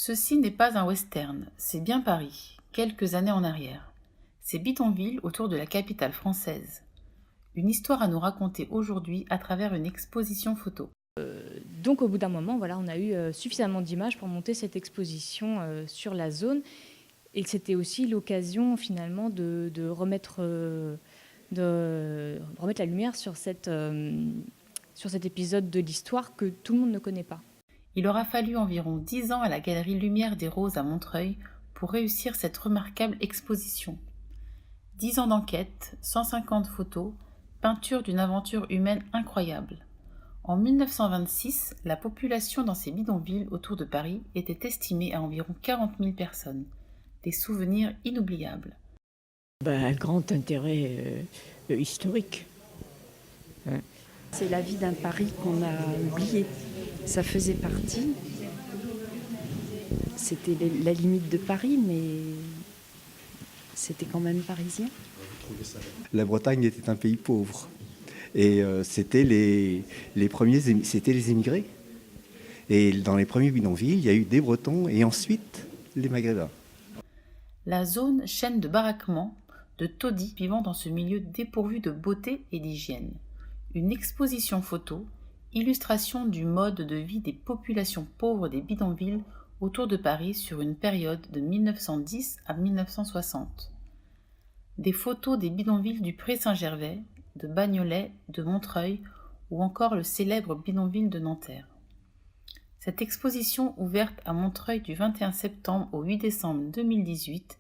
Ceci n'est pas un western, c'est bien Paris, quelques années en arrière. C'est bidonville autour de la capitale française. Une histoire à nous raconter aujourd'hui à travers une exposition photo. Donc au bout d'un moment, voilà, on a eu suffisamment d'images pour monter cette exposition sur la zone. Et c'était aussi l'occasion finalement de remettre la lumière sur cet épisode de l'histoire que tout le monde ne connaît pas. Il aura fallu environ 10 ans à la Galerie Lumière des Roses à Montreuil pour réussir cette remarquable exposition. 10 ans d'enquête, 150 photos, peinture d'une aventure humaine incroyable. En 1926, la population dans ces bidonvilles autour de Paris était estimée à environ 40 000 personnes. Des souvenirs inoubliables. Un grand intérêt historique. Ouais. C'est la vie d'un Paris qu'on a oublié. Ça faisait partie. C'était la limite de Paris, mais c'était quand même parisien. La Bretagne était un pays pauvre. Et c'était les émigrés. Et dans les premiers bidonvilles, il y a eu des Bretons et ensuite les Maghrébins. La zone chaîne de baraquements, de taudis vivant dans ce milieu dépourvu de beauté et d'hygiène. Une exposition photo, illustration du mode de vie des populations pauvres des bidonvilles autour de Paris sur une période de 1910 à 1960. Des photos des bidonvilles du Pré-Saint-Gervais, de Bagnolet, de Montreuil ou encore le célèbre bidonville de Nanterre. Cette exposition ouverte à Montreuil du 21 septembre au 8 décembre 2018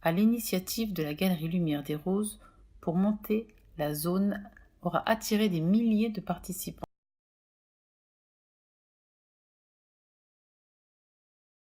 à l'initiative de la Galerie Lumière des Roses pour monter la zone aura attiré des milliers de participants.